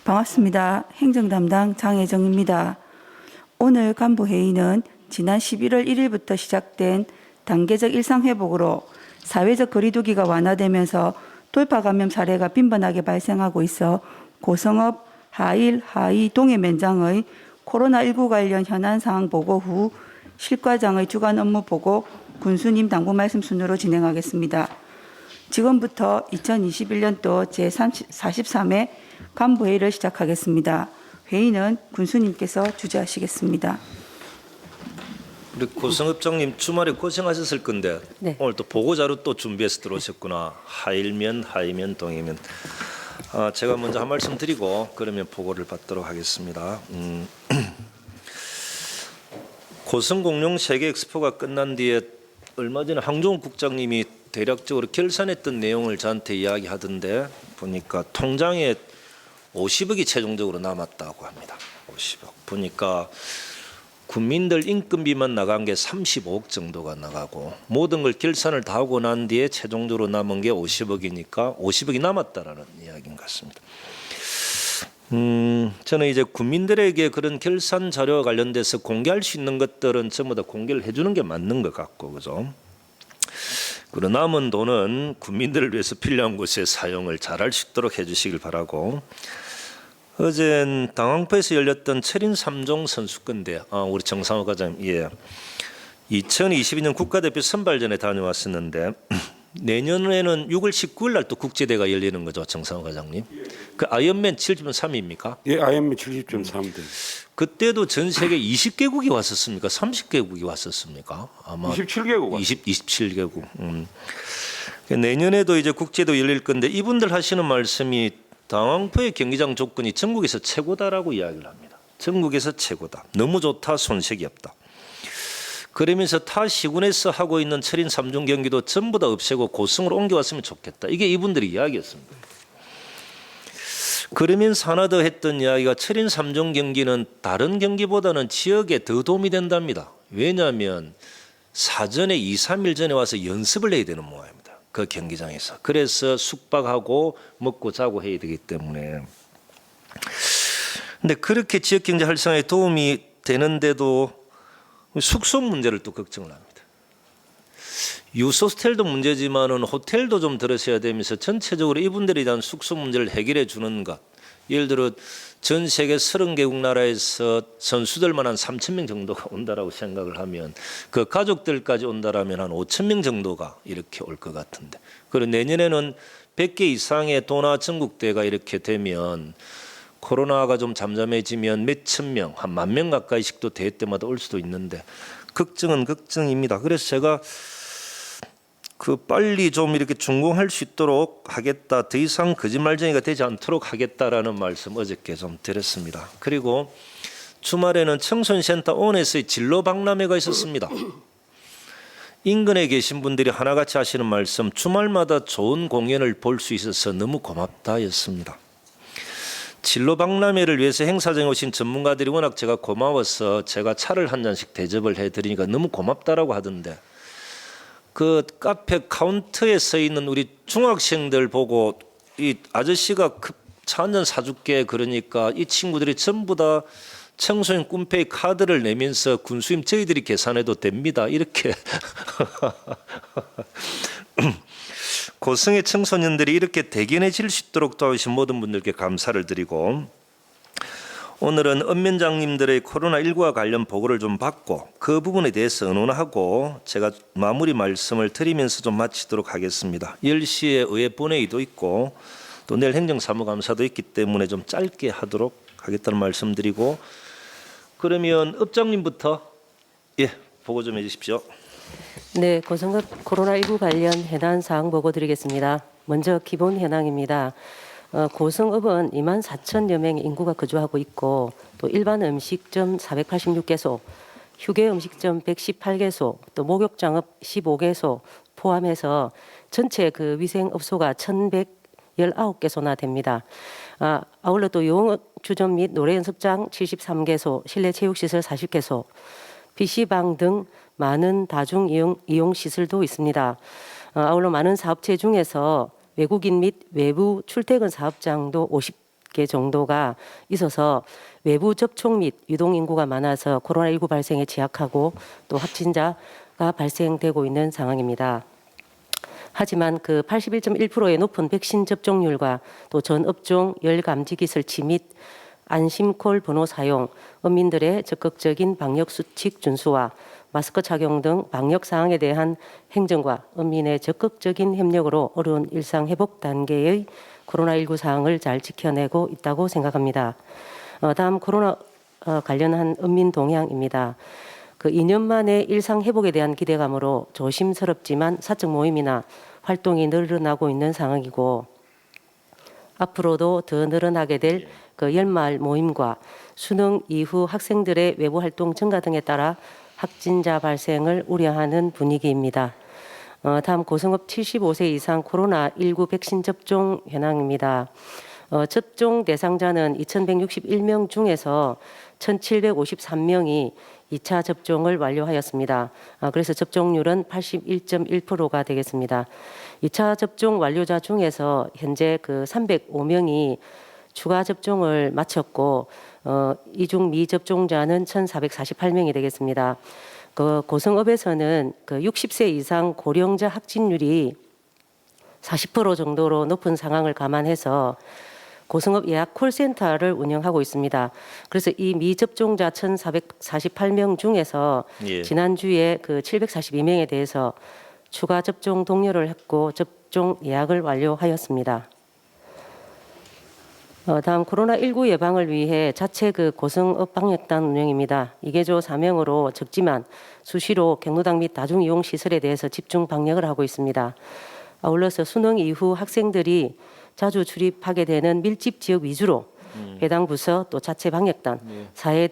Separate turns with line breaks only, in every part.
반갑습니다. 행정담당 장혜정입니다. 오늘 간부회의는 지난 11월 1일부터 시작된 단계적 일상회복으로 사회적 거리두기가 완화되면서 돌파 감염 사례가 빈번하게 발생하고 있어 고성읍 하일, 하이, 동해 면장의 코로나19 관련 현안 사항 보고 후 실과장의 주간 업무 보고 군수님 당부 말씀 순으로 진행하겠습니다. 지금부터 2021년도 제43회 간부회의를 시작하겠습니다. 회의는 군수님께서 주재하시겠습니다.
우리 고성읍장님 주말에 고생하셨을 건데
네.
오늘 또 보고자료 또 준비해서 들어오셨구나. 하일면, 하이면, 동이면. 제가 먼저 한 말씀 드리고 그러면 보고를 받도록 하겠습니다. 고성공룡 세계 엑스포가 끝난 뒤에 얼마 전에 황종욱 국장님이 대략적으로 결산했던 내용을 저한테 이야기하던데 보니까 통장에 50억이 최종적으로 남았다고 합니다. 50억. 보니까 국민들 인건비만 나간 게 35억 정도가 나가고 모든 걸 결산을 다 하고 난 뒤에 최종적으로 남은 게 50억이니까 50억이 남았다라는 이야기인 것 같습니다. 저는 이제 국민들에게 그런 결산 자료와 관련돼서 공개할 수 있는 것들은 전부 다 공개를 해주는 게 맞는 것 같고, 그죠? 그리고 남은 돈은 국민들을 위해서 필요한 곳에 사용을 잘할 수 있도록 해주시길 바라고. 어젠 당황포에서 열렸던 철인 3종 선수권대, 우리 정상호 과장님, 예, 2022년 국가대표 선발전에 다녀왔었는데 내년에는 6월 19일 날 또 국제대가 열리는 거죠, 정상호 과장님. 그 아이언맨 70.3입니까?
예, 아이언맨 70.3대.
그때도 전 세계 20개국이 왔었습니까? 30개국이 왔었습니까? 아마
27개국.
27개국. 내년에도 이제 국제도 열릴 건데 이분들 하시는 말씀이 당황포의 경기장 조건이 전국에서 최고다라고 이야기를 합니다. 전국에서 최고다. 너무 좋다. 손색이 없다. 그러면서 타 시군에서 하고 있는 철인 3종 경기도 전부 다 없애고 고성으로 옮겨왔으면 좋겠다. 이게 이분들의 이야기였습니다. 그러면서 하나 더 했던 이야기가 철인 3종 경기는 다른 경기보다는 지역에 더 도움이 된답니다. 왜냐하면 사전에 2, 3일 전에 와서 연습을 해야 되는 모양입니다. 그 경기장에서. 그래서 숙박하고 먹고 자고 해야 되기 때문에. 근데 그렇게 지역경제 활성화에 도움이 되는데도 숙소 문제를 또 걱정을 합니다. 유소스텔도 문제지만은 호텔도 좀 들으셔야 되면서 전체적으로 이분들에 대한 숙소 문제를 해결해 주는 것. 예를 들어 전 세계 30개국 나라에서 선수들만 한 3,000명 정도가 온다라고 생각을 하면 그 가족들까지 온다라면 한 5,000명 정도가 이렇게 올 것 같은데. 그리고 내년에는 100개 이상의 도나 전국대가 이렇게 되면 코로나가 좀 잠잠해지면 몇천 명, 한 10,000명 가까이씩도 대회 때마다 올 수도 있는데 걱정은 걱정입니다. 그래서 제가 빨리 좀 이렇게 준공할 수 있도록 하겠다. 더 이상 거짓말쟁이가 되지 않도록 하겠다라는 말씀 어저께 좀 드렸습니다. 그리고 주말에는 청소년센터 온에서의 진로 박람회가 있었습니다. 인근에 계신 분들이 하나같이 하시는 말씀, 주말마다 좋은 공연을 볼 수 있어서 너무 고맙다였습니다. 진로 박람회를 위해서 행사장에 오신 전문가들이 워낙 제가 고마워서 제가 차를 한 잔씩 대접을 해드리니까 너무 고맙다라고 하던데 그 카페 카운터에 서 있는 우리 중학생들 보고 이 아저씨가 차 한 잔 사줄게 그러니까 이 친구들이 전부 다 청소년 꿈페이 카드를 내면서 군수님 저희들이 계산해도 됩니다. 이렇게 고성의 청소년들이 이렇게 대견해질 수 있도록 도와주신 모든 분들께 감사를 드리고 오늘은 읍면장님들의 코로나19와 관련 보고를 좀 받고 그 부분에 대해서 의논하고 제가 마무리 말씀을 드리면서 좀 마치도록 하겠습니다. 10시에 의회 본회의도 있고 또 내일 행정사무감사도 있기 때문에 좀 짧게 하도록 하겠다는 말씀드리고 그러면 읍장님부터 보고 좀 해주십시오.
네, 고성읍 코로나19 관련 해당 사항 보고 드리겠습니다. 먼저 기본 현황입니다. 고성읍은 24,000여 명의 인구가 거주하고 있고 또 일반 음식점 486개소, 휴게 음식점 118개소, 또 목욕장업 15개소 포함해서 전체 그 위생업소가 1,119개소나 됩니다. 아울러 또 용주점 및 노래연습장 73개소, 실내체육시설 40개소, PC방 등 많은 다중 이용 시설도 있습니다. 아울러 많은 사업체 중에서 외국인 및 외부 출퇴근 사업장도 개 정도가 있어서 외부 접촉 및 유동 인구가 많아서 코로나19 발생에 취약하고 또 확진자가 발생되고 있는 상황입니다. 하지만 그 81.1%의 높은 백신 접종률과 또 전 업종 열 감지기 설치 및 안심콜 번호 사용, 어민들의 적극적인 방역 수칙 준수와 마스크 착용 등 방역 사항에 대한 행정과 어민의 적극적인 협력으로 어려운 일상 회복 단계의 코로나19 사항을 잘 지켜내고 있다고 생각합니다. 다음 코로나 관련한 어민 동향입니다. 그 2년 만에 일상 회복에 대한 기대감으로 조심스럽지만 사적 모임이나 활동이 늘어나고 있는 상황이고 앞으로도 더 늘어나게 될 그 연말 모임과 수능 이후 학생들의 외부 활동 증가 등에 따라 확진자 발생을 우려하는 분위기입니다. 다음 고성업 75세 이상 코로나19 백신 접종 현황입니다. 접종 대상자는 2,161명 중에서 1,753명이 2차 접종을 완료하였습니다. 그래서 접종률은 81.1%가 되겠습니다. 2차 접종 완료자 중에서 현재 그 305명이 추가 접종을 마쳤고 이중 미접종자는 1,448명이 되겠습니다. 그 고성업에서는 그 60세 이상 고령자 확진율이 40% 정도로 높은 상황을 감안해서 고성업 예약 콜센터를 운영하고 있습니다. 그래서 이 미접종자 1,448명 중에서
예.
지난주에 그 742명에 대해서 추가 접종 독려를 했고 접종 예약을 완료하였습니다. 다음 코로나19 예방을 위해 자체 그 고성업 방역단 운영입니다. 이개조 사명으로 적지만 수시로 경로당 및 다중이용 시설에 대해서 집중 방역을 하고 있습니다. 아울러서 수능 이후 학생들이 자주 출입하게 되는 밀집 지역 위주로 해당 부서 또 자체 방역단, 사회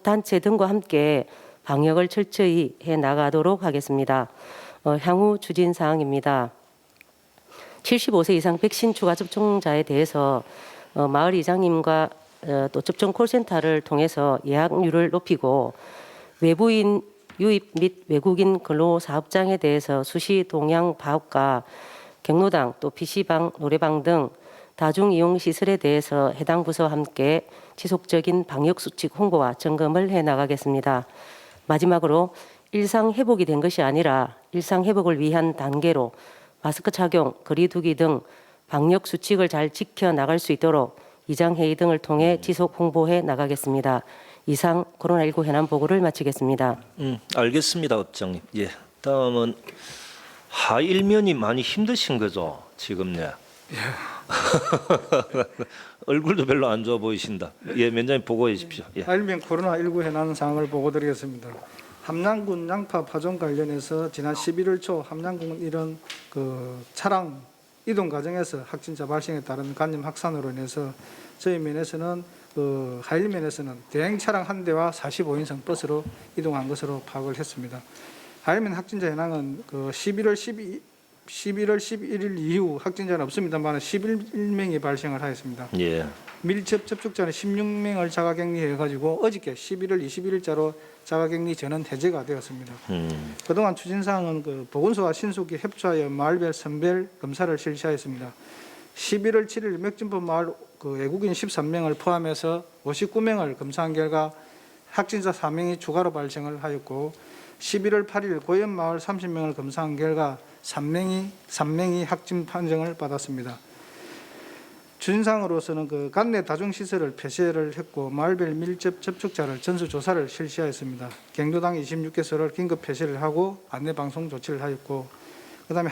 단체 등과 함께 방역을 철저히 해 나가도록 하겠습니다. 향후 추진 사항입니다. 75세 이상 백신 추가 접종자에 대해서 마을 이장님과 또 접종 콜센터를 통해서 예약률을 높이고 외부인 유입 및 외국인 근로사업장에 대해서 수시 동향 파악과 경로당 또 PC방, 노래방 등 다중이용 시설에 대해서 해당 부서와 함께 지속적인 방역 수칙 홍보와 점검을 해 나가겠습니다. 마지막으로 일상 회복이 된 것이 아니라 일상 회복을 위한 단계로 마스크 착용, 거리 두기 등 방역 수칙을 잘 지켜 나갈 수 있도록 이장회의 등을 통해 지속 홍보해 나가겠습니다. 이상 코로나19 현안 보고를 마치겠습니다.
알겠습니다, 업장님. 예. 다음은 하일면이 많이 힘드신 거죠, 지금 네. 얼굴도 별로 안 좋아 보이신다. 예, 면장님 보고해 주십시오. 예.
하일면 코로나19 현안 상황을 보고드리겠습니다. 함양군 양파 파종 관련해서 지난 11월 초 함양군 이런 그 차량 이동 과정에서 확진자 발생에 따른 감염 확산으로 인해서 저희 면에서는 그 하일면에서는 대행 차량 한 대와 45인승 버스로 이동한 것으로 파악을 했습니다. 하일면 확진자 현황은 그 11월 11일 이후 확진자는 없습니다만 11명이 발생을 하였습니다.
예.
밀접 접촉자는 16명을 자가격리해 가지고 어저께 11월 21일자로 자가격리 전원 해제가 되었습니다. 그동안 추진사항은 그 보건소와 신속히 협조하여 마을별 선별 검사를 실시하였습니다. 11월 7일 맥진포 마을 그 외국인 13명을 포함해서 59명을 검사한 결과 확진자 4명이 추가로 발생을 하였고 11월 8일 고현 마을 30명을 검사한 결과 3명이 확진 판정을 받았습니다. 추진사항으로서는 그 관내 다중시설을 폐쇄를 했고 마을별 밀접 접촉자를 전수조사를 실시하였습니다. 경로당 26개소를 긴급 폐쇄를 하고 안내방송 조치를 하였고 그다음에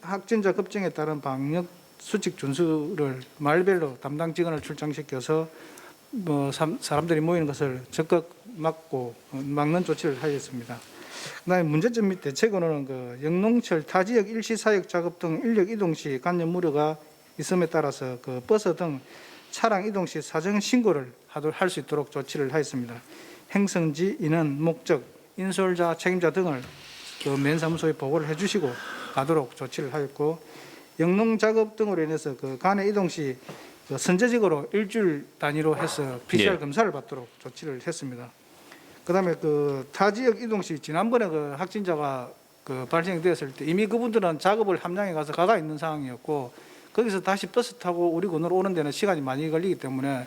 확진자 급증에 따른 방역 수칙 준수를 마을별로 담당 직원을 출장시켜서 사람들이 모이는 것을 적극 막는 조치를 하였습니다. 그다음에 문제점 및 대책으로는 그 영농철 타지역 일시사역 작업 등 인력 이동 시 감염 우려가 있음에 따라서 그 버스 등 차량 이동 시 사전 신고를 할 수 있도록 조치를 하였습니다. 행성지, 인원, 목적, 인솔자, 책임자 등을 그 면사무소에 보고를 해주시고 가도록 조치를 하였고 영농 작업 등으로 인해서 그 간에 이동 시 그 선제적으로 일주일 단위로 해서 PCR 검사를 받도록 조치를 했습니다. 그다음에 그 타 지역 이동 시 지난번에 그 확진자가 그 발생되었을 때 이미 그분들은 작업을 함양에 가서 가가 있는 상황이었고 거기서 다시 버스 타고 우리 군으로 오는 데는 시간이 많이 걸리기 때문에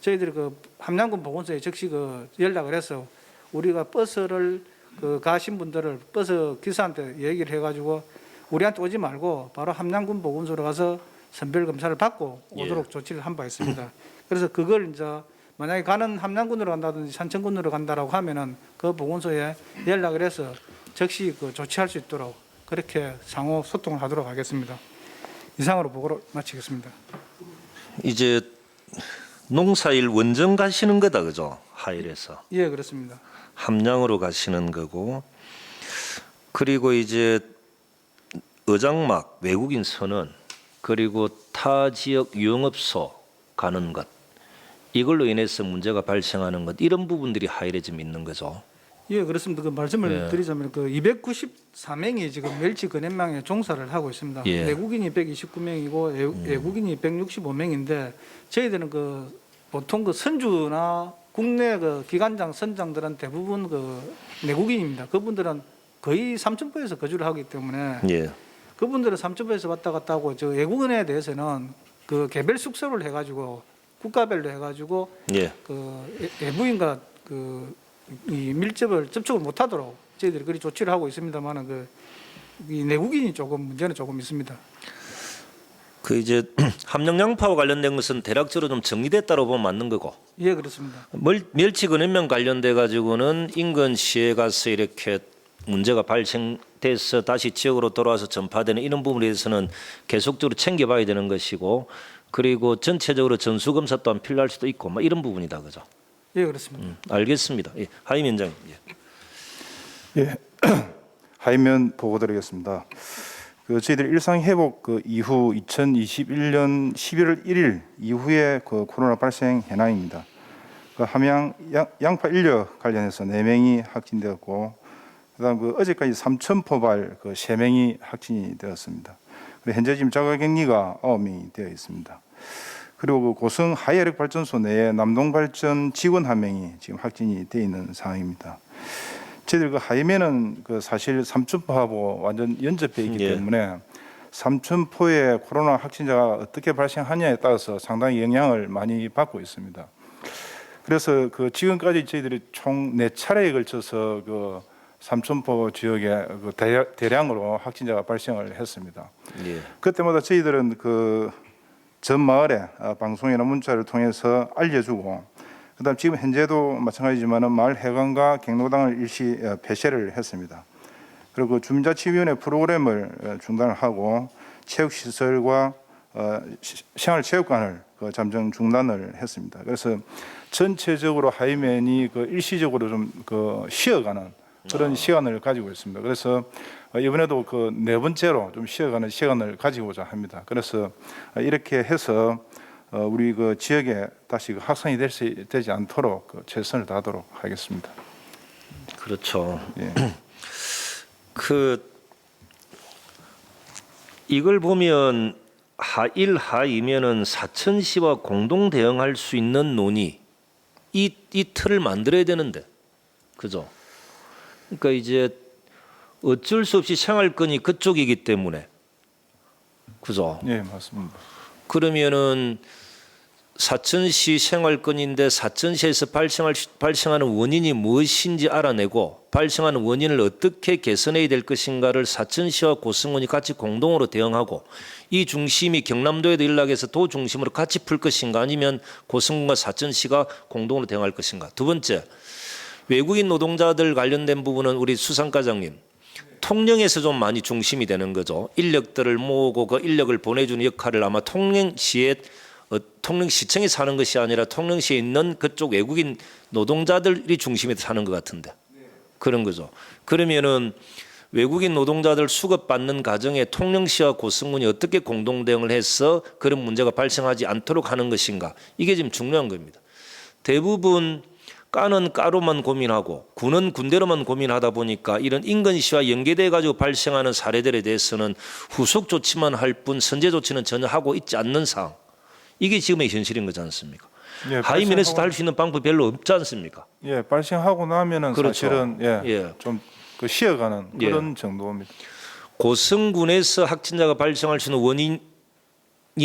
저희들이 그 함양군 보건소에 즉시 그 연락을 해서 우리가 버스를 그 가신 분들을 버스 기사한테 얘기를 해가지고 우리한테 오지 말고 바로 함양군 보건소로 가서 선별 검사를 받고 오도록 조치를 한 바 있습니다. 그래서 그걸 이제 만약에 가는 함양군으로 간다든지 산청군으로 간다라고 하면은 그 보건소에 연락을 해서 즉시 그 조치할 수 있도록 그렇게 상호 소통을 하도록 하겠습니다. 이상으로 보고를 마치겠습니다.
이제 농사일 원정 가시는 거다, 그죠? 하일에서
예, 그렇습니다.
함양으로 가시는 거고, 그리고 이제 어장막 외국인 선언, 그리고 타 지역 유흥업소 가는 것, 이걸로 인해서 문제가 발생하는 것, 이런 부분들이 하일에 좀 있는 거죠.
예, 그렇습니다. 그 말씀을 드리자면 그 294명이 지금 멸치 근해망에 종사를 하고 있습니다.
예.
내국인이 129명이고 외국인이 165명인데 저희들은 그 보통 그 선주나 국내 그 기관장 선장들은 대부분 그 내국인입니다. 그분들은 거의 삼천포에서 거주를 하기 때문에
예.
그분들은 삼천포에서 왔다 갔다 하고 저 외국인에 대해서는 그 개별 숙소를 해가지고 국가별로 해가지고
예.
그 외부인과 그 이 밀접을 접촉을 못하도록 저희들이 그리 조치를 하고 있습니다만은 그 이 내국인이 조금 문제는 조금 있습니다.
그 이제 함양 양파와 관련된 것은 대략적으로 좀 정리됐다고 보면 맞는 거고,
예, 그렇습니다.
멸치 근해망 관련돼 가지고는 인근 시에 가서 이렇게 문제가 발생돼서 다시 지역으로 돌아와서 전파되는 이런 부분에 대해서는 계속적으로 챙겨봐야 되는 것이고, 그리고 전체적으로 전수검사 또한 필요할 수도 있고, 뭐 이런 부분이다, 그죠?
예, 그렇습니다.
알겠습니다. 예, 하임 위원장님. 예.
예, 하이면 보고드리겠습니다. 그 저희들 일상 회복 그 이후 2021년 11월 1일 이후에 그 코로나 발생 현황입니다. 그 함양 양파 인력 관련해서 4명이 확진되었고, 그다음 그 어제까지 삼천포발 그 3명이 확진이 되었습니다. 그리고 현재 지금 자가격리가 9명이 되어 있습니다. 그리고 그 고성 하이에렉 발전소 내에 남동발전 직원 1명이 지금 확진이 되어 있는 상황입니다. 저희들 그 하이면은 그 사실 삼천포하고 완전 연접해 있기 때문에 삼천포에 코로나 확진자가 어떻게 발생하냐에 따라서 상당히 영향을 많이 받고 있습니다. 그래서 그 지금까지 저희들이 총 4차례에 걸쳐서 그 삼천포 지역에 그 대량으로 확진자가 발생을 했습니다.
예.
그때마다 저희들은 그 전 마을에 방송이나 문자를 통해서 알려주고, 그다음 지금 현재도 마찬가지지만은 마을 해관과 경로당을 일시 폐쇄를 했습니다. 그리고 주민자치위원회 프로그램을 중단을 하고 체육시설과 생활체육관을 잠정 중단을 했습니다. 그래서 전체적으로 하이맨이 그 일시적으로 좀 그 쉬어가는 그런 시간을 가지고 있습니다. 그래서 이번에도 그 4번째로 좀 쉬어가는 시간을 가지고자 합니다. 그래서 이렇게 해서 우리 그 지역에 다시 확산이 되지 않도록 그 최선을 다하도록 하겠습니다.
그렇죠.
예.
그 이걸 보면 하1, 하2면은 사천시와 공동 대응할 수 있는 논의, 이 틀을 만들어야 되는데, 그죠? 그러니까 이제 어쩔 수 없이 생활권이 그쪽이기 때문에, 그죠?
예, 맞습니다.
그러면은 사천시 생활권인데 사천시에서 발생하는 원인이 무엇인지 알아내고 발생하는 원인을 어떻게 개선해야 될 것인가를 사천시와 고성군이 같이 공동으로 대응하고, 이 중심이 경남도에도 연락해서 도 중심으로 같이 풀 것인가, 아니면 고성군과 사천시가 공동으로 대응할 것인가. 두 번째, 외국인 노동자들 관련된 부분은 우리 수상과장님 통영에서 좀 많이 중심이 되는 거죠. 인력들을 모으고 그 인력을 보내주는 역할을 아마 통영시에 통영시청에 사는 것이 아니라 통영시에 있는 그쪽 외국인 노동자들이 중심에 사는 것 같은데, 그런 거죠. 그러면은 외국인 노동자들 수급받는 과정에 통영시와 고성군이 어떻게 공동 대응을 해서 그런 문제가 발생하지 않도록 하는 것인가, 이게 지금 중요한 겁니다. 대부분 까는 까로만 고민하고 군은 군대로만 고민하다 보니까 이런 인근시와 연계돼 가지고 발생하는 사례들에 대해서는 후속 조치만 할 뿐 선제 조치는 전혀 하고 있지 않는 상황, 이게 지금의 현실인 거지 않습니까?
예,
하이면에서도 할 수 있는 방법이 별로 없지 않습니까?
예, 발생하고 나면은
그렇죠.
사실은 좀 그 쉬어가는 그런 정도입니다.
고성군에서 확진자가 발생할 수 있는 원인,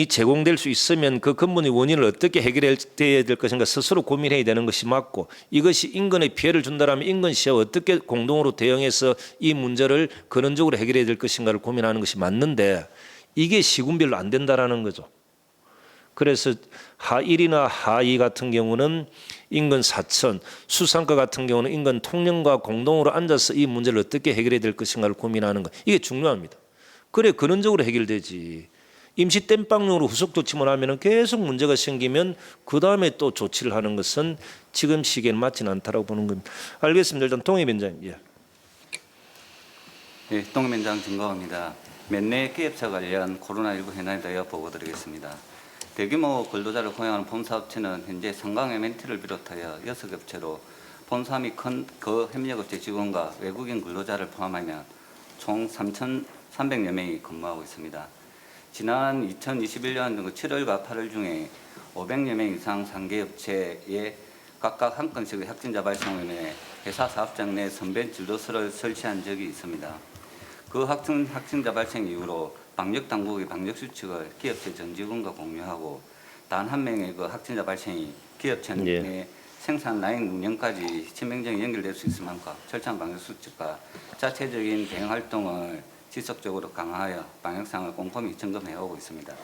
제공될 수 있으면 그 근본의 원인을 어떻게 해결해야 될 것인가 스스로 고민해야 되는 것이 맞고, 이것이 인근에 피해를 준다라면 인근시와 어떻게 공동으로 대응해서 이 문제를 근원적으로 해결해야 될 것인가를 고민하는 것이 맞는데, 이게 시군별로 안 된다라는 거죠. 그래서 하1이나 하2 같은 경우는 인근 사천, 수산과 같은 경우는 인근 통령과 공동으로 앉아서 이 문제를 어떻게 해결해야 될 것인가를 고민하는 것, 이게 중요합니다. 그래 근원적으로 해결되지. 임시 땜빵용으로 후속 조치만 하면 계속 문제가 생기면 그 다음에 또 조치를 하는 것은 지금 시기에는 맞지는 않다라고 보는 겁니다. 알겠습니다. 일단 동해위원장님. 예.
네, 동해위원장 증거합니다. 몇내 기업체 관련 코로나19 현안에 대하여 보고드리겠습니다. 대규모 근로자를 고용하는 본사업체는 현재 상강 MNT를 비롯하여 6업체로 본사 및 그 협력업체 직원과 외국인 근로자를 포함하면 총 3,300여 명이 근무하고 있습니다. 지난 2021년 7월과 8월 중에 500여 명 이상 상계업체에 각각 한 건씩의 확진자 발생으로 인해 회사 사업장 내 선별 진료소를 설치한 적이 있습니다. 그 확진자 발생 이후로 방역당국의 방역수칙을 기업체 전 직원과 공유하고 단 한 명의 그 확진자 발생이 기업체 내 생산 라인 운영까지 치명적인 연결될 수 있을 만큼 철저한 방역수칙과 자체적인 대응활동을 지속적으로 강화하여 방역상을 꼼꼼히 점검해오고 있습니다.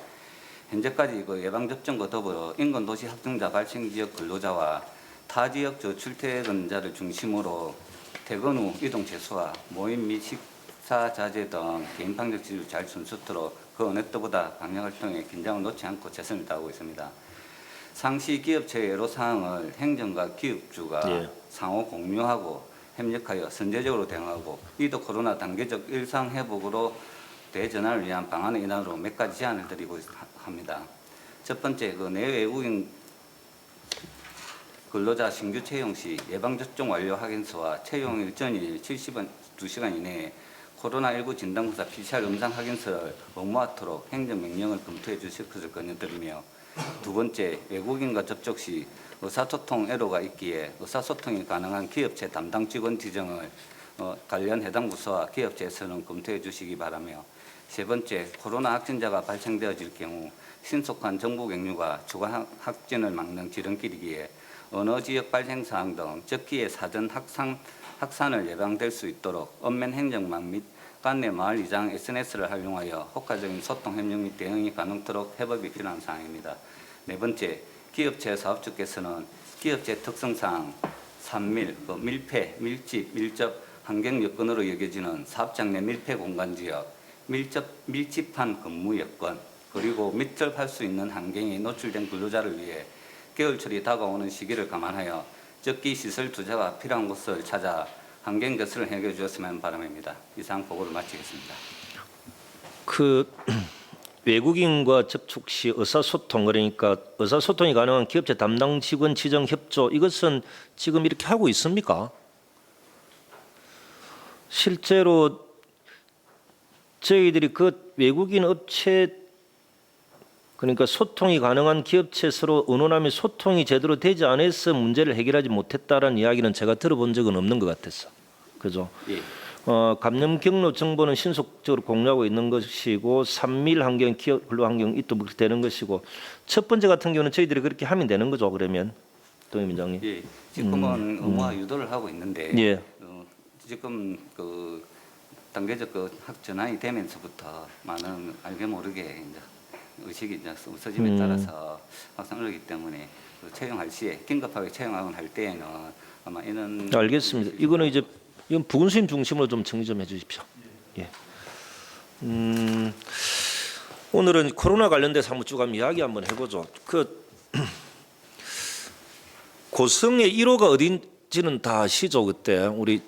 현재까지 그 예방접종과 더불어 인근 도시 확진자 발생 지역 근로자와 타 지역 저출퇴근자를 중심으로 퇴근 후 이동 최소화, 모임 및 식사 자제 등 개인 방역 지수를 잘 준수토록 그 어느 때보다 방역 활동에 긴장을 놓지 않고 최선을 다하고 있습니다. 상시 기업체의 애로사항을 행정과 기업주가 상호 공유하고 협력하여 선제적으로 대응하고 이도 코로나 단계적 일상 회복으로 대전환을 위한 방안의 일환으로 몇 가지 제안을 드리고 합니다. 첫 번째, 그 내외국인 근로자 신규 채용 시 예방접종 완료 확인서와 채용일 전일 72시간 이내에 코로나19 진단검사 PCR 음성 확인서를 의무화토록 행정명령을 검토해 주실 것을 권유드리며, 두 번째, 외국인과 접촉 시 의사소통 애로가 있기에 의사소통이 가능한 기업체 담당 직원 지정을 관련 해당 부서와 기업체에서는 검토해 주시기 바라며, 세 번째, 코로나 확진자가 발생되어질 경우 신속한 정보 경유가 추가 확진을 막는 지름길이기에 언어 지역 발생 사항 등 적기에 사전 확산을 예방될 수 있도록 읍면 행정망 및 관내 마을 이장 SNS를 활용하여 효과적인 소통 협력 및 대응이 가능토록 협업이 필요한 사항입니다. 네 번째, 기업체 사업주께서는 기업체 특성상 산밀, 밀폐, 밀집, 밀접, 환경 여건으로 여겨지는 사업장 내 밀폐 공간 지역, 밀집한 근무 여건, 그리고 밀접할 수 있는 환경에 노출된 근로자를 위해 겨울철이 다가오는 시기를 감안하여 적기 시설 투자가 필요한 곳을 찾아 환경 개선을 해결해 주었으면 바람입니다. 이상 보고를 마치겠습니다.
그 외국인과 접촉 시 의사소통, 그러니까 의사소통이 가능한 기업체 담당 직원 지정 협조, 이것은 지금 이렇게 하고 있습니까? 실제로 저희들이 그 외국인 업체, 그러니까 소통이 가능한 기업체 서로 의논하며 소통이 제대로 되지 않아서 문제를 해결하지 못했다라는 이야기는 제가 들어본 적은 없는 것 같았어. 그죠?
예.
감염 경로 정보는 신속적으로 공유하고 있는 것이고, 산밀 환경, 기업 근로 환경 이또 그렇게 되는 것이고, 첫 번째 같은 경우는 저희들이 그렇게 하면 되는 거죠. 그러면 동의위원장님.
예. 지금은 의무화 유도를 하고 있는데
예.
지금 그 단계적 그 전환이 되면서부터 많은 알게 모르게 이제 의식이 이제 없어짐에 따라서 확산하기 때문에 그 채용할 시에 긴급하게 채용을 할 때에는 아마 이런
알겠습니다. 이거는 이제 이건 부군수님 중심으로 좀 정리 좀 해주십시오. 예. 오늘은 코로나 관련돼서 한번 쭉 한번 이야기 한번 해보죠. 그 고성의 1호가 어딘지는 다 아시죠? 그때 우리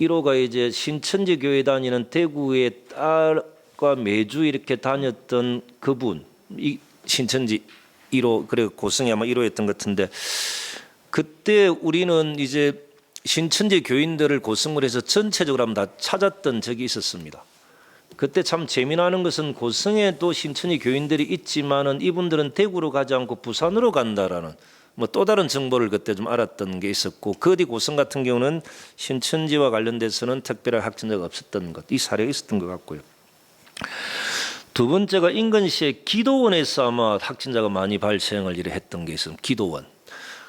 1호가 이제 신천지 교회 다니는 대구의 딸과 매주 이렇게 다녔던 그분, 이 신천지 1호, 그래 고성이 아마 1호였던 것 같은데, 그때 우리는 이제 신천지 교인들을 고성을 해서 전체적으로 한번 다 찾았던 적이 있었습니다. 그때 참 재미나는 것은 고성에도 신천지 교인들이 있지만은 이분들은 대구로 가지 않고 부산으로 간다라는 뭐 또 다른 정보를 그때 좀 알았던 게 있었고, 그 어디 고성 같은 경우는 신천지와 관련돼서는 특별한 확진자가 없었던 것, 이 사례가 있었던 것 같고요. 두 번째가 인근시의 기도원에서 아마 확진자가 많이 발생을 이래 했던 게 있습니다. 기도원.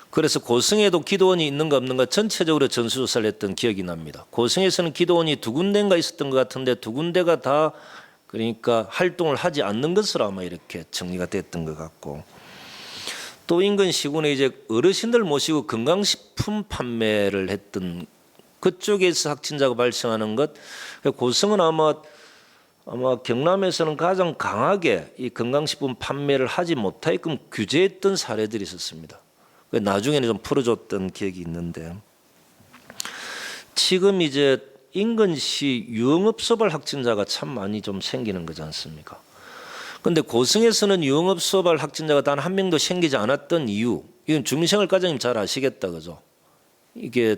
그래서 고성에도 기도원이 있는가 없는가 전체적으로 전수조사를 했던 기억이 납니다. 고성에서는 기도원이 두 군데인가 있었던 것 같은데 두 군데가 다 그러니까 활동을 하지 않는 것으로 아마 이렇게 정리가 됐던 것 같고, 또 인근 시군에 이제 어르신들 모시고 건강식품 판매를 했던 그쪽에서 확진자가 발생하는 것, 고성은 아마 경남에서는 가장 강하게 이 건강식품 판매를 하지 못하게끔 규제했던 사례들이 있었습니다. 나중에는 좀 풀어줬던 기억이 있는데, 지금 이제 인근시 유흥업소발 확진자가 참 많이 좀 생기는 거지 않습니까? 그런데 고성에서는 유흥업소발 확진자가 단 한 명도 생기지 않았던 이유, 이건 주민생활 과장님 잘 아시겠다, 그죠? 이게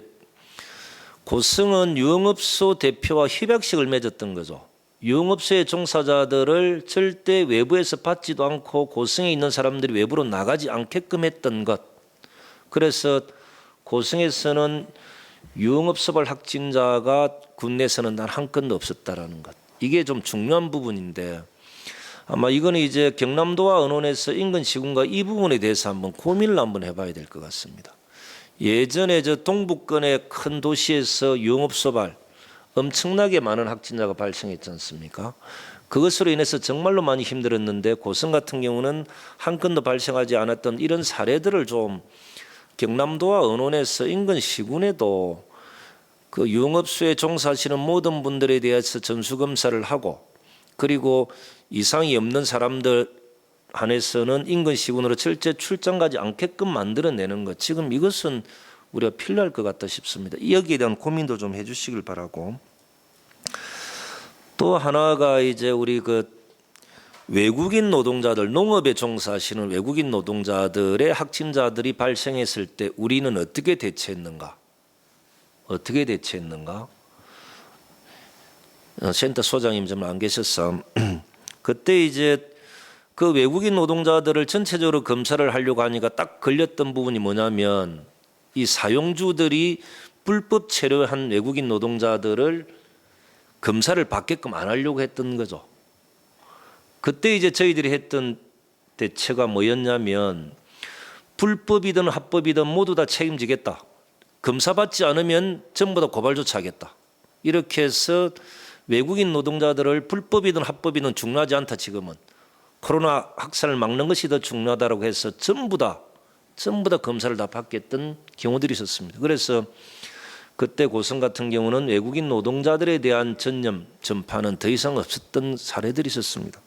고성은 유흥업소 대표와 협약식을 맺었던 거죠. 유흥업소의 종사자들을 절대 외부에서 받지도 않고 고성에 있는 사람들이 외부로 나가지 않게끔 했던 것. 그래서 고성에서는 유흥업소발 확진자가 군내에서는 단 한 건도 없었다라는 것. 이게 좀 중요한 부분인데, 아마 이거는 이제 경남도와 언론에서 인근 시군과 이 부분에 대해서 한번 고민을 한번 해봐야 될 것 같습니다. 예전에 저 동북권의 큰 도시에서 유흥업소발 엄청나게 많은 확진자가 발생했지 않습니까? 그것으로 인해서 정말로 많이 힘들었는데, 고성 같은 경우는 한 건도 발생하지 않았던 이런 사례들을 좀 경남도와 언론에서 인근 시군에도 그 유흥업소에 종사하시는 모든 분들에 대해서 전수검사를 하고, 그리고 이상이 없는 사람들 한해서는 인근 시군으로 절대 출장 가지 않게끔 만들어내는 것, 지금 이것은 우리가 필요할 것 같다 싶습니다. 여기에 대한 고민도 좀 해주시길 바라고, 또 하나가 이제 우리 그 외국인 노동자들, 농업에 종사하시는 외국인 노동자들의 확진자들이 발생했을 때 우리는 어떻게 대처했는가? 어떻게 대처했는가? 센터 소장님 좀 안 계셨어. 그때 이제 그 외국인 노동자들을 전체적으로 검사를 하려고 하니까 딱 걸렸던 부분이 뭐냐면, 이 사용주들이 불법 체류한 외국인 노동자들을 검사를 받게끔 안 하려고 했던 거죠. 그때 이제 저희들이 했던 대처가 뭐였냐면, 불법이든 합법이든 모두 다 책임지겠다. 검사받지 않으면 전부 다 고발 조치하겠다. 이렇게 해서 외국인 노동자들을 불법이든 합법이든 중요하지 않다, 지금은 코로나 확산을 막는 것이 더 중요하다고 해서 전부 다 검사를 다 받겠던 경우들이 있었습니다. 그래서 그때 고성 같은 경우는 외국인 노동자들에 대한 전염 전파는 더 이상 없었던 사례들이 있었습니다.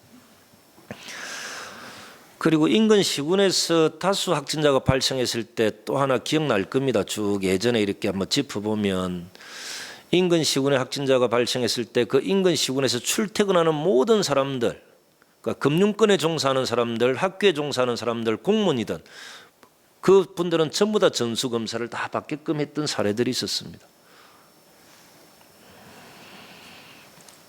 그리고 인근 시군에서 다수 확진자가 발생했을 때 또 하나 기억날 겁니다. 쭉 예전에 이렇게 한번 짚어보면, 인근 시군에 확진자가 발생했을 때 그 인근 시군에서 출퇴근하는 모든 사람들, 그러니까 금융권에 종사하는 사람들, 학교에 종사하는 사람들, 공무원이든 그 분들은 전부 다 전수검사를 다 받게끔 했던 사례들이 있었습니다.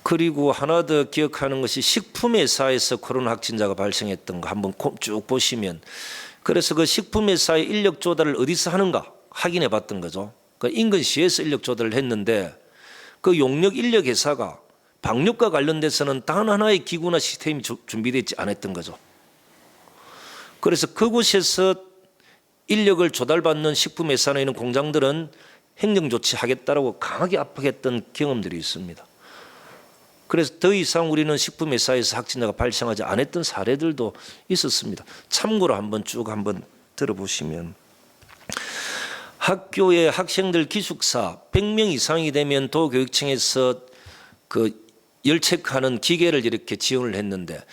그리고 하나 더 기억하는 것이 식품회사에서 코로나 확진자가 발생했던 거 한번 쭉 보시면, 그래서 그 식품회사의 인력 조달을 어디서 하는가 확인해 봤던 거죠. 그 인근시에서 인력 조달을 했는데, 그 용역 인력 회사가 방역과 관련돼서는 단 하나의 기구나 시스템이 준비되지 않았던 거죠. 그래서 그곳에서 인력을 조달받는 식품회사나 있는 공장들은 행정조치하겠다라고 강하게 압박했던 경험들이 있습니다. 그래서 더 이상 우리는 식품회사에서 확진자가 발생하지 않았던 사례들도 있었습니다. 참고로 한번 쭉 한번 들어보시면, 학교의 학생들 기숙사 100명 이상이 되면 도교육청에서 그 열체크하는 기계를 이렇게 지원을 했는데,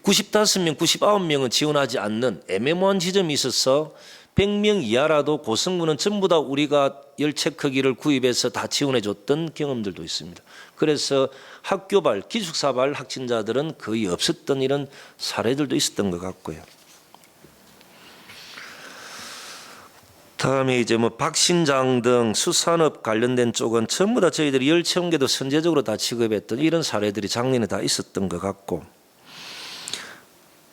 95명, 99명은 지원하지 않는 애매모호한 지점이 있어서 100명 이하라도 고성군은 전부 다 우리가 열체크기를 구입해서 다 지원해 줬던 경험들도 있습니다. 그래서 학교발, 기숙사발 확진자들은 거의 없었던 이런 사례들도 있었던 것 같고요. 다음에 이제 뭐 박신장 등 수산업 관련된 쪽은 전부 다 저희들이 열체온계도 선제적으로 다 지급했던 이런 사례들이 작년에 다 있었던 것 같고,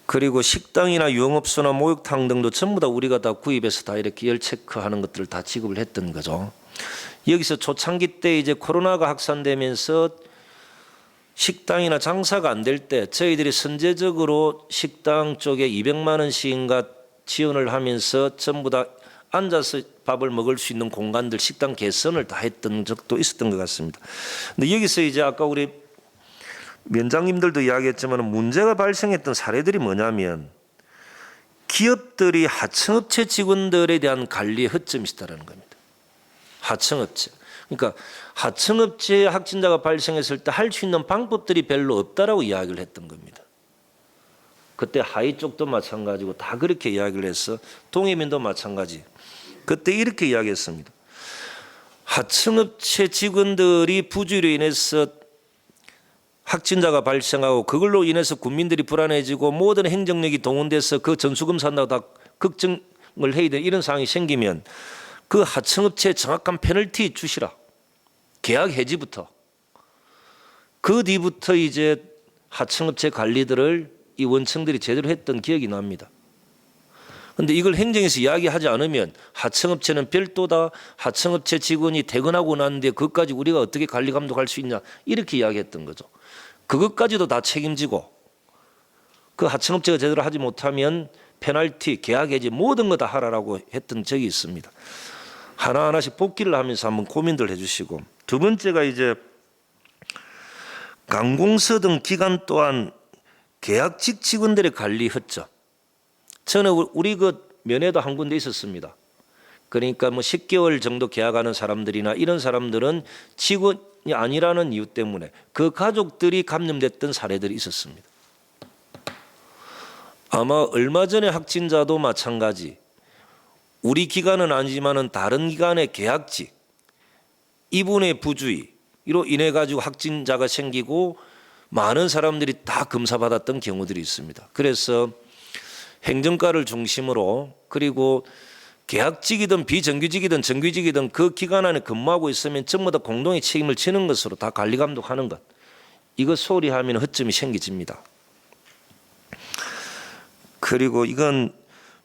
그리고 식당이나 유흥업소나 목욕탕 등도 전부 다 우리가 다 구입해서 다 이렇게 열체크하는 것들을 다 지급을 했던 거죠. 여기서 초창기 때 이제 코로나가 확산되면서 식당이나 장사가 안 될 때 저희들이 선제적으로 식당 쪽에 200만 원씩인가 지원을 하면서 전부 다 앉아서 밥을 먹을 수 있는 공간들 식당 개선을 다 했던 적도 있었던 것 같습니다. 근데 여기서 이제 아까 우리 위원장님들도 이야기했지만 문제가 발생했던 사례들이 뭐냐면 기업들이 하청업체 직원들에 대한 관리에 허점이 있다는 겁니다. 하청업체. 그러니까 하청업체에 확진자가 발생했을 때 할 수 있는 방법들이 별로 없다라고 이야기를 했던 겁니다. 그때 하위 쪽도 마찬가지고 다 그렇게 이야기를 해서 동해민도 마찬가지. 그때 이렇게 이야기했습니다. 하청업체 직원들이 부주의로 인해서 확진자가 발생하고 그걸로 인해서 국민들이 불안해지고 모든 행정력이 동원돼서 그 전수검사한다고 다 걱정을 해야 되는 이런 상황이 생기면 그 하청업체에 정확한 페널티 주시라. 계약 해지부터. 그 뒤부터 이제 하청업체 관리들을 이 원청들이 제대로 했던 기억이 납니다. 그런데 이걸 행정에서 이야기하지 않으면 하청업체는 별도다. 하청업체 직원이 퇴근하고 났는데 그것까지 우리가 어떻게 관리 감독할 수 있냐. 이렇게 이야기했던 거죠. 그것까지도 다 책임지고 그 하청업체가 제대로 하지 못하면 페널티, 계약 해지 모든 거 다 하라라고 했던 적이 있습니다. 하나하나씩 복기를 하면서 한번 고민들 해주시고 두 번째가 이제 관공서 등 기관 또한 계약직 직원들의 관리 허점. 저는 우리 그 면회도 한 군데 있었습니다. 그러니까 뭐 10개월 정도 계약하는 사람들이나 이런 사람들은 직원이 아니라는 이유 때문에 그 가족들이 감염됐던 사례들이 있었습니다. 아마 얼마 전에 확진자도 마찬가지. 우리 기관은 아니지만은 다른 기관의 계약직 이분의 부주의로 인해 가지고 확진자가 생기고 많은 사람들이 다 검사받았던 경우들이 있습니다. 그래서 행정과를 중심으로 그리고 계약직이든 비정규직이든 정규직이든 그 기관 안에 근무하고 있으면 전부 다 공동의 책임을 지는 것으로 다 관리 감독하는 것. 이거 소홀히 하면 허점이 생기집니다. 그리고 이건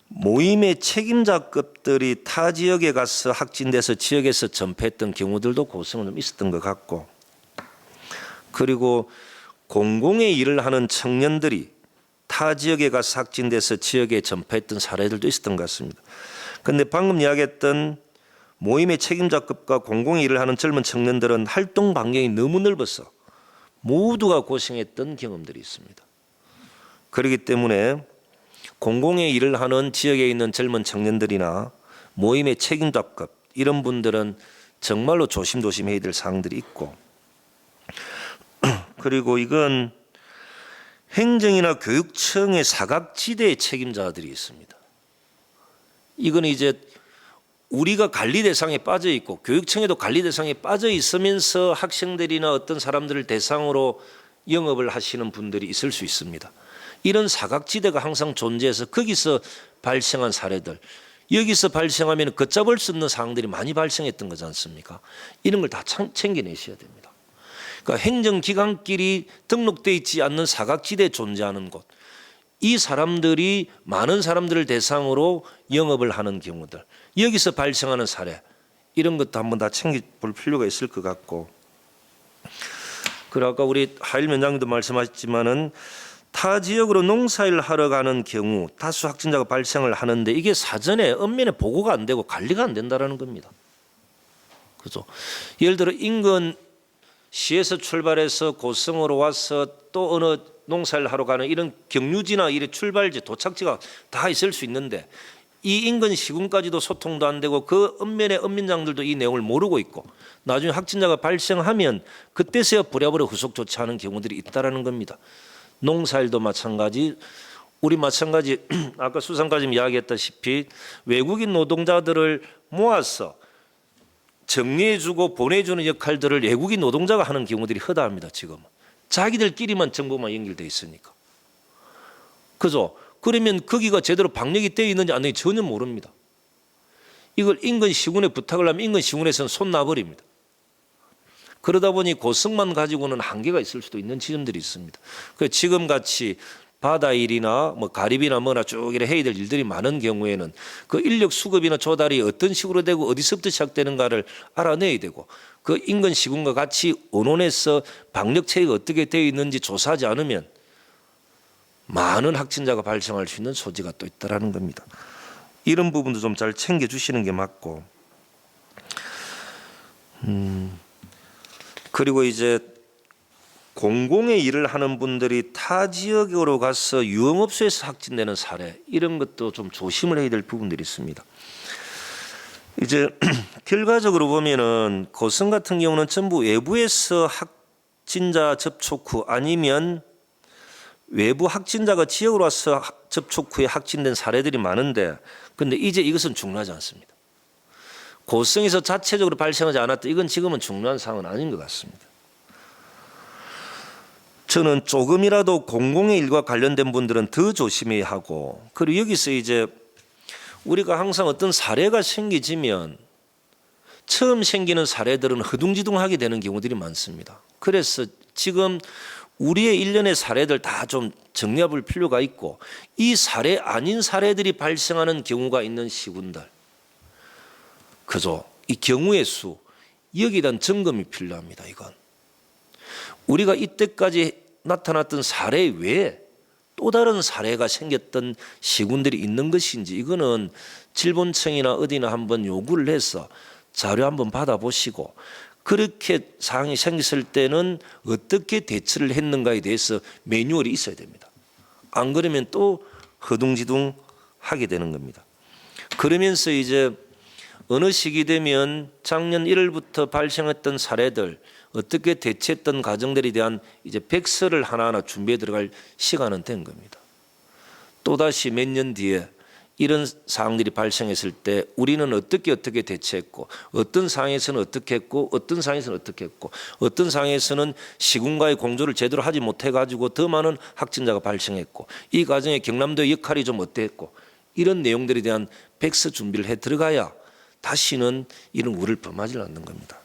모임의 책임자급들이 타 지역에 가서 확진돼서 지역에서 전폐했던 경우들도 고성은 좀 있었던 것 같고 그리고 공공의 일을 하는 청년들이 타 지역에 가서 확진돼서 지역에 전폐했던 사례들도 있었던 것 같습니다. 그런데 방금 이야기했던 모임의 책임자급과 공공의 일을 하는 젊은 청년들은 활동 반경이 너무 넓어서 모두가 고생했던 경험들이 있습니다. 그렇기 때문에 공공의 일을 하는 지역에 있는 젊은 청년들이나 모임의 책임자급 이런 분들은 정말로 조심조심 해야 될 사항들이 있고 그리고 이건 행정이나 교육청의 사각지대의 책임자들이 있습니다. 이건 이제 우리가 관리 대상에 빠져 있고 교육청에도 관리 대상에 빠져 있으면서 학생들이나 어떤 사람들을 대상으로 영업을 하시는 분들이 있을 수 있습니다. 이런 사각지대가 항상 존재해서 거기서 발생한 사례들 여기서 발생하면 걷잡을 수 없는 상황들이 많이 발생했던 거지 않습니까? 이런 걸 다 챙겨내셔야 됩니다. 그러니까 행정기관끼리 등록되어 있지 않는 사각지대에 존재하는 곳 이 사람들이 많은 사람들을 대상으로 영업을 하는 경우들 여기서 발생하는 사례 이런 것도 한번 다 챙겨볼 필요가 있을 것 같고 그리고 아까 우리 하일 위원장님도 말씀하셨지만은 타 지역으로 농사일 하러 가는 경우 다수 확진자가 발생을 하는데 이게 사전에 엄면에 보고가 안 되고 관리가 안 된다라는 겁니다. 그죠? 예를 들어 인근 시에서 출발해서 고성으로 와서 또 어느 농사일 하러 가는 이런 경유지나 이런 출발지 도착지가 다 있을 수 있는데 이 인근 시군까지도 소통도 안 되고 그 읍면의 읍민장들도 이 내용을 모르고 있고 나중에 확진자가 발생하면 그때서야 부랴부랴 후속 조치하는 경우들이 있다라는 겁니다. 농사일도 마찬가지 우리 마찬가지 아까 수상까지 이야기했다시피 외국인 노동자들을 모아서 정리해주고 보내주는 역할들을 외국인 노동자가 하는 경우들이 허다합니다. 지금 자기들끼리만 정보만 연결돼 있으니까 그죠? 그러면 거기가 제대로 방역이 되어 있는지 안 되는지 전혀 모릅니다. 이걸 인근 시군에 부탁을 하면 인근 시군에서는 손 놔버립니다. 그러다 보니 고성만 가지고는 한계가 있을 수도 있는 지점들이 있습니다. 그래서 지금 같이 바다 일이나 뭐 가립이나 뭐나 쭉 이렇게 해야 될 일들이 많은 경우에는 그 인력 수급이나 조달이 어떤 식으로 되고 어디서부터 시작되는가를 알아내야 되고 그 인근 시군과 같이 언론에서 방역 체계가 어떻게 되어 있는지 조사하지 않으면 많은 확진자가 발생할 수 있는 소지가 또 있다라는 겁니다. 이런 부분도 좀 잘 챙겨주시는 게 맞고, 그리고 이제 공공의 일을 하는 분들이 타 지역으로 가서 유흥업소에서 확진되는 사례, 이런 것도 좀 조심을 해야 될 부분들이 있습니다. 이제 결과적으로 보면은 고성 같은 경우는 전부 외부에서 확진자 접촉 후 아니면 외부 확진자가 지역으로 와서 접촉 후에 확진된 사례들이 많은데, 근데 이제 이것은 중요하지 않습니다. 고성에서 자체적으로 발생하지 않았다, 이건 지금은 중요한 사항은 아닌 것 같습니다. 저는 조금이라도 공공의 일과 관련된 분들은 더 조심해야 하고, 그리고 여기서 이제 우리가 항상 어떤 사례가 생기지면 처음 생기는 사례들은 허둥지둥하게 되는 경우들이 많습니다. 그래서 지금 우리의 일련의 사례들 다 좀 정리해 볼 필요가 있고, 이 사례 아닌 사례들이 발생하는 경우가 있는 시군들, 그죠? 이 경우의 수, 여기에 대한 점검이 필요합니다. 이건 우리가 이때까지 나타났던 사례 외에 또 다른 사례가 생겼던 시군들이 있는 것인지, 이거는 질본청이나 어디나 한번 요구를 해서 자료 한번 받아보시고, 그렇게 상황이 생겼을 때는 어떻게 대처를 했는가에 대해서 매뉴얼이 있어야 됩니다. 안 그러면 또 허둥지둥 하게 되는 겁니다. 그러면서 이제 어느 시기 되면 작년 1월부터 발생했던 사례들, 어떻게 대처했던 과정들에 대한 이제 백서를 하나하나 준비해 들어갈 시간은 된 겁니다. 또다시 몇 년 뒤에 이런 사항들이 발생했을 때 우리는 어떻게 대처했고, 어떤 상황에서는 어떻게 했고, 어떤 상황에서는 어떻게 했고, 어떤 상황에서는 시군과의 공조를 제대로 하지 못해가지고 더 많은 확진자가 발생했고, 이 과정에 경남도의 역할이 좀 어땠고, 이런 내용들에 대한 백서 준비를 해 들어가야 다시는 이런 우를 범하지 않는 겁니다.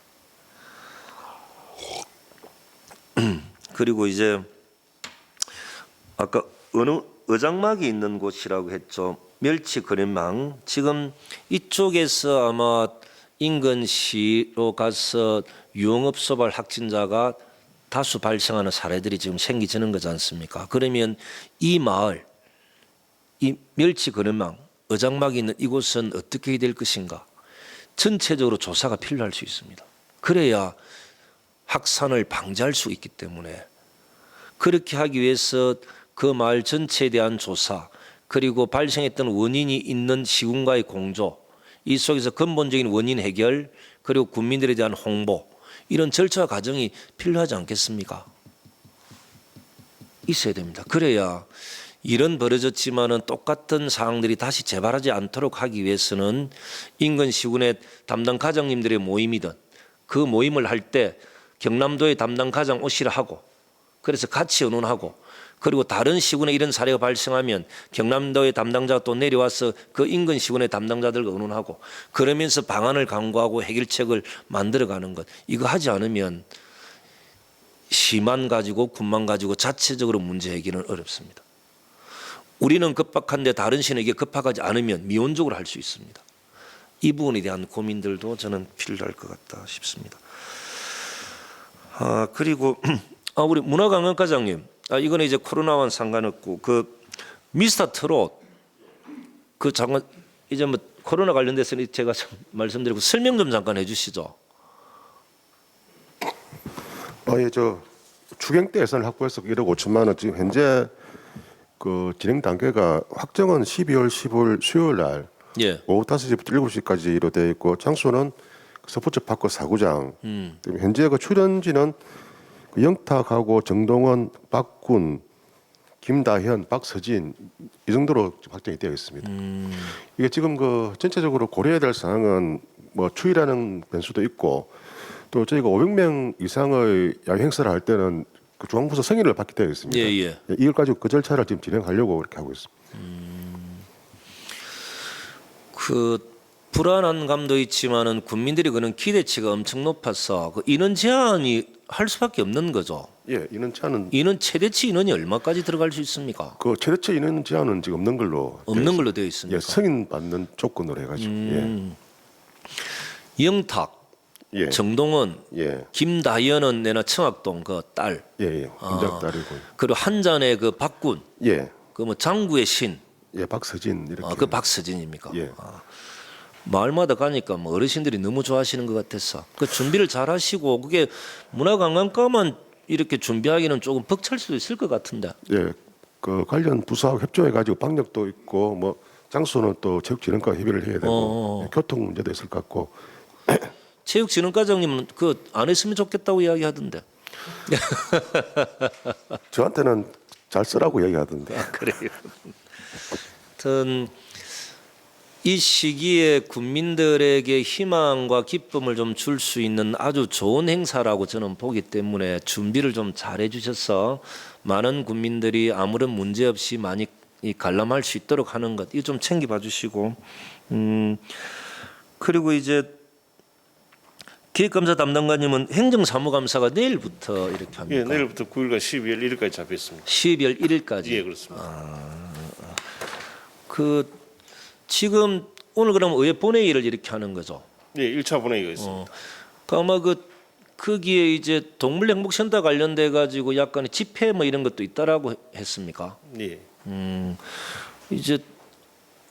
그리고 이제 아까 어느 어장막이 있는 곳이라고 했죠. 멸치 거래망, 지금 이쪽에서 아마 인근시로 가서 유흥업소발 확진자가 다수 발생하는 사례들이 지금 생기지는 거지 않습니까? 그러면 이 마을, 이 멸치 거래망, 어장막이 있는 이곳은 어떻게 해야 될 것인가? 전체적으로 조사가 필요할 수 있습니다. 그래야 확산을 방지할 수 있기 때문에, 그렇게 하기 위해서 그 마을 전체에 대한 조사, 그리고 발생했던 원인이 있는 시군과의 공조, 이 속에서 근본적인 원인 해결, 그리고 국민들에 대한 홍보, 이런 절차 과정이 필요하지 않겠습니까? 있어야 됩니다. 그래야 이런 벌어졌지만은 똑같은 사항들이 다시 재발하지 않도록 하기 위해서는 인근 시군의 담당 가장님들의 모임이든, 그 모임을 할 때 경남도의 담당 가장 오시라 하고, 그래서 같이 의논하고, 그리고 다른 시군에 이런 사례가 발생하면 경남도의 담당자가 또 내려와서 그 인근 시군의 담당자들과 의논하고, 그러면서 방안을 강구하고 해결책을 만들어가는 것, 이거 하지 않으면 시만 가지고 군만 가지고 자체적으로 문제 해결은 어렵습니다. 우리는 급박한데 다른 시는 이게 급박하지 않으면 미온적으로 할 수 있습니다. 이 부분에 대한 고민들도 저는 필요할 것 같다 싶습니다. 그리고 우리 문화관광과장님, 이거는 이제 코로나와는 상관없고, 그 미스터 트롯, 그 잠깐 이제 뭐 코로나 관련돼서는 제가 말씀드리고 설명 좀 잠깐 해주시죠.
예, 저 추경 때 예산을 확보해서 1억 5천만 원, 지금 현재 그 진행 단계가 확정은 12월 15일 수요일 날
예.
오후 5시부터 7시까지로 되어 있고, 장소는 스포츠 파크 4구장. 현재 그 출연진은 영탁하고 정동원, 박군, 김다현, 박서진 이 정도로 확정이 되어 있습니다. 이게 지금 그 전체적으로 고려해야 될 사항은 뭐 추위라는 변수도 있고, 또 저희가 500명 이상의 야외 행사를 할 때는 그 중앙부서 승인을 받게 되어 있습니다.
예.
이걸 가지고 그 절차를 지금 진행하려고 그렇게 하고 있습니다.
그 불안한 감도 있지만은 국민들이 그런 기대치가 엄청 높아서 그 인원 제한이 할 수밖에 없는 거죠.
예, 인원 제한은
인원 최대치 인원이 얼마까지 들어갈 수 있습니까?
그 최대치 인원 제한은 지금 없는 걸로
되어 있습니까?
예, 승인 받는 조건으로 해가지고. 예.
영탁
예.
정동원,
예.
김다현은 내나 청학동 그 딸,
예. 김장 딸이고.
그리고 한잔의 그 박군,
예.
그 뭐 장구의 신,
예. 박서진 이렇게.
그 박서진입니까?
예.
마을마다 가니까 뭐 어르신들이 너무 좋아하시는 것 같아서 그 준비를 잘 하시고 그게 문화관광과만 이렇게 준비하기는 조금 벅찰 수도 있을 것 같은데.
예. 그 관련 부서하고 협조해 가지고 방역도 있고 뭐 장소는 또 체육진흥과 협의를 해야 되고 교통 문제도 있을 것 같고.
체육진흥과장님은 그 안 했으면 좋겠다고 이야기하던데.
저한테는 잘 쓰라고 얘기하던데.
그래요. 하여튼 이 시기에 국민들에게 희망과 기쁨을 좀 줄 수 있는 아주 좋은 행사라고 저는 보기 때문에 준비를 좀 잘해 주셔서 많은 국민들이 아무런 문제 없이 많이 관람할 수 있도록 하는 것 이거 좀 챙겨봐 주시고 그리고 이제 기획감사 담당관님은 행정사무감사가 내일부터 이렇게 합니까?
예, 내일부터 9일과 12월 1일까지 잡혀 있습니다.
12월 1일까지.
예, 그렇습니다.
그 지금 오늘 그럼 의회 본회의를 이렇게 하는 거죠.
예, 1차 본회의가 있습니다.
그 아마 거기에 이제 동물행복센터 관련돼 가지고 약간의 집회 뭐 이런 것도 있다라고 했습니까?
예.
이제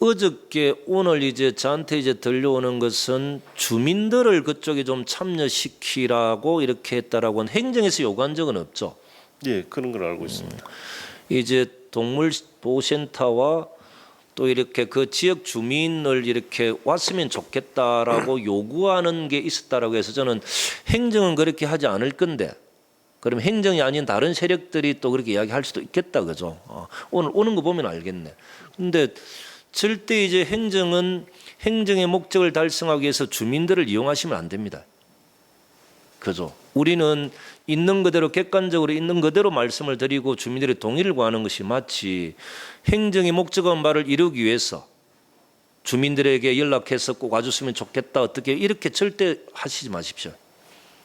어저께 오늘 이제 저한테 이제 들려오는 것은 주민들을 그쪽에 좀 참여시키라고 이렇게 했다라고는 행정에서 요구한 적은 없죠.
예, 그런 걸 알고 있습니다.
이제 동물보호센터와 또 이렇게 그 지역 주민을 이렇게 왔으면 좋겠다라고 요구하는 게 있었다라고 해서 저는 행정은 그렇게 하지 않을 건데 그럼 행정이 아닌 다른 세력들이 또 그렇게 이야기할 수도 있겠다 그죠? 오늘 오는 거 보면 알겠네. 근데 절대 이제 행정은 행정의 목적을 달성하기 위해서 주민들을 이용하시면 안 됩니다. 그죠? 우리는 있는 그대로 객관적으로 있는 그대로 말씀을 드리고 주민들의 동의를 구하는 것이 맞지 행정의 목적한 바를 이루기 위해서 주민들에게 연락해서 꼭 와줬으면 좋겠다 어떻게 이렇게 절대 하시지 마십시오.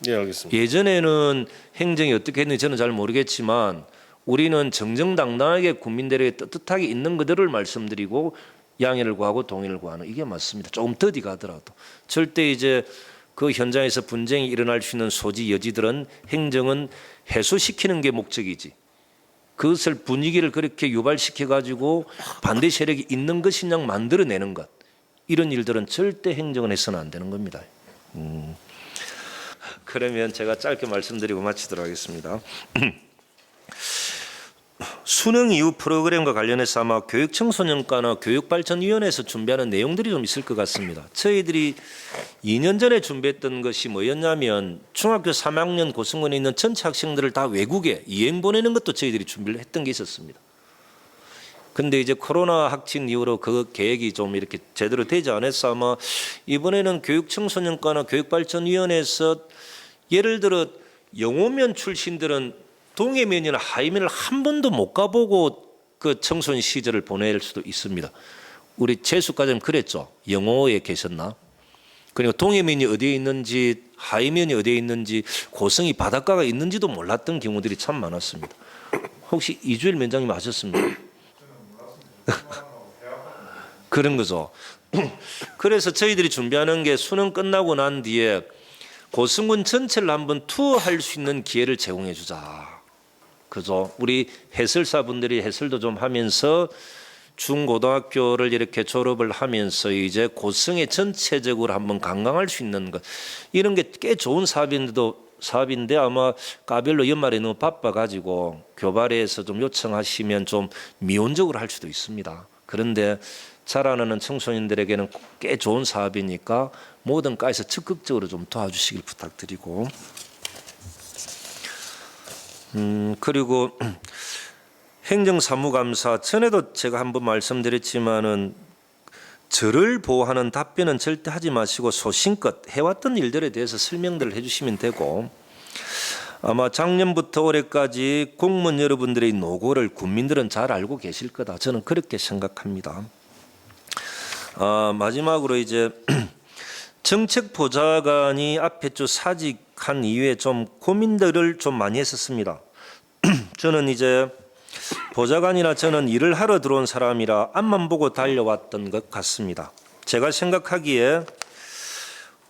예, 알겠습니다.
예전에는 행정이 어떻게 했는지 저는 잘 모르겠지만 우리는 정정당당하게 국민들에게 떳떳하게 있는 그대로를 말씀드리고 양해를 구하고 동의를 구하는 이게 맞습니다. 조금 더디 가더라도 절대 이제 그 현장에서 분쟁이 일어날 수 있는 소지 여지들은 행정은 해소시키는 게 목적이지 그것을 분위기를 그렇게 유발시켜 가지고 반대 세력이 있는 것이냐 만들어내는 것 이런 일들은 절대 행정은 해서는 안 되는 겁니다. 그러면 제가 짧게 말씀드리고 마치도록 하겠습니다. 수능 이후 프로그램과 관련해서 아마 교육청소년과나 교육발전위원회에서 준비하는 내용들이 좀 있을 것 같습니다. 저희들이 2년 전에 준비했던 것이 뭐였냐면 중학교 3학년 고승군에 있는 전체 학생들을 다 외국에 이행 보내는 것도 저희들이 준비를 했던 게 있었습니다. 근데 이제 코로나 확진 이후로 그 계획이 좀 이렇게 제대로 되지 않아서 아마 이번에는 교육청소년과나 교육발전위원회에서 예를 들어 영어면 출신들은 동해면이나 하이면을 한 번도 못 가보고 그 청소년 시절을 보낼 수도 있습니다. 우리 재수과장님 그랬죠. 영어에 계셨나? 그리고 동해면이 어디에 있는지 하이면이 어디에 있는지 고성이 바닷가가 있는지도 몰랐던 경우들이 참 많았습니다. 혹시 이주일 면장님 아셨습니까? 그런 거죠. 그래서 저희들이 준비하는 게 수능 끝나고 난 뒤에 고승군 전체를 한번 투어할 수 있는 기회를 제공해 주자. 그죠? 우리 해설사분들이 해설도 좀 하면서 중고등학교를 이렇게 졸업을 하면서 이제 고성에 전체적으로 한번 관광할 수 있는 것 이런 게 꽤 좋은 사업인데 아마 까별로 연말에 너무 바빠가지고 교발에서 좀 요청하시면 좀 미온적으로 할 수도 있습니다. 그런데 자라나는 청소년들에게는 꽤 좋은 사업이니까 모든 과에서 적극적으로 좀 도와주시길 부탁드리고 그리고 행정사무감사 전에도 제가 한번 말씀드렸지만은 저를 보호하는 답변은 절대 하지 마시고 소신껏 해왔던 일들에 대해서 설명들을 해주시면 되고 아마 작년부터 올해까지 공무원 여러분들의 노고를 국민들은 잘 알고 계실 거다. 저는 그렇게 생각합니다. 마지막으로 이제 정책보좌관이 앞에 쭉 사직한 이후에 좀 고민들을 좀 많이 했었습니다. 저는 이제 보좌관이나 저는 일을 하러 들어온 사람이라 앞만 보고 달려왔던 것 같습니다. 제가 생각하기에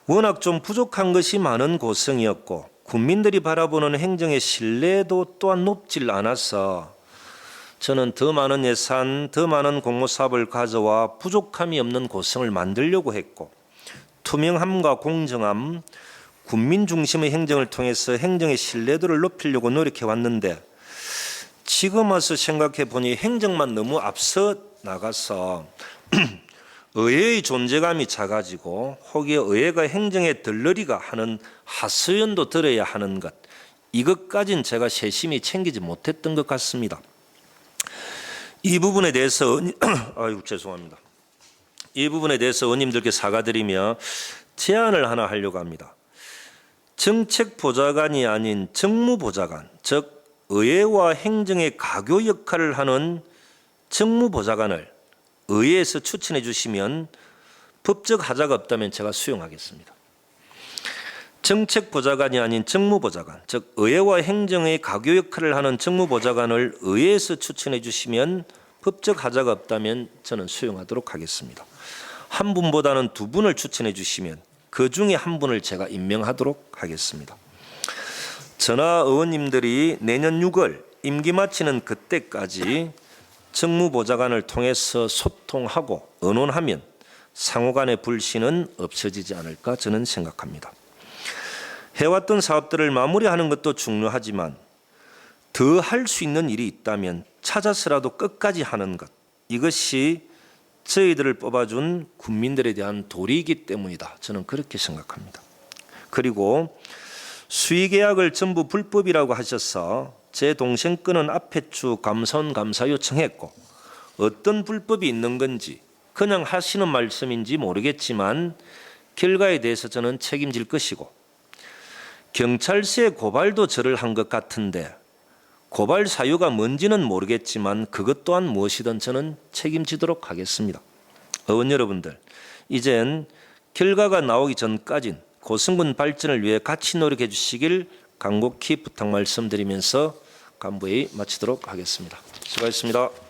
워낙 좀 부족한 것이 많은 고성이었고 국민들이 바라보는 행정의 신뢰도 또한 높질 않아서 저는 더 많은 예산, 더 많은 공모사업을 가져와 부족함이 없는 고성을 만들려고 했고 투명함과 공정함, 국민 중심의 행정을 통해서 행정의 신뢰도를 높이려고 노력해 왔는데 지금 와서 생각해 보니 행정만 너무 앞서 나가서 의회의 존재감이 작아지고 혹여 의회가 행정의 덜러리가 하는 하소연도 들어야 하는 것, 이것까지는 제가 세심히 챙기지 못했던 것 같습니다. 이 부분에 대해서 아이고 죄송합니다. 이 부분에 대해서 의원님들께 사과드리며 제안을 하나 하려고 합니다. 정책보좌관이 아닌 정무보좌관, 즉 의회와 행정의 가교 역할을 하는 정무보좌관을 의회에서 추천해 주시면 법적 하자가 없다면 제가 수용하겠습니다. 정책보좌관이 아닌 정무보좌관, 즉 의회와 행정의 가교 역할을 하는 정무보좌관을 의회에서 추천해 주시면 법적 하자가 없다면 저는 수용하도록 하겠습니다. 한 분보다는 두 분을 추천해 주시면 그 중에 한 분을 제가 임명하도록 하겠습니다. 저나 의원님들이 내년 6월 임기 마치는 그때까지 정무보좌관을 통해서 소통하고 의논하면 상호 간의 불신은 없어지지 않을까 저는 생각합니다. 해왔던 사업들을 마무리하는 것도 중요하지만 더 할 수 있는 일이 있다면 찾아서라도 끝까지 하는 것, 이것이 저희들을 뽑아준 국민들에 대한 도리이기 때문이다. 저는 그렇게 생각합니다. 그리고 수의계약을 전부 불법이라고 하셔서 제 동생 거는 앞에 주 감사원 감사 요청했고 어떤 불법이 있는 건지 그냥 하시는 말씀인지 모르겠지만 결과에 대해서 저는 책임질 것이고 경찰서에 고발도 저를 한 것 같은데 고발 사유가 뭔지는 모르겠지만 그것 또한 무엇이든 저는 책임지도록 하겠습니다. 의원 여러분들, 이젠 결과가 나오기 전까진 고성군 발전을 위해 같이 노력해 주시길 간곡히 부탁 말씀드리면서 간부회의 마치도록 하겠습니다. 수고하셨습니다.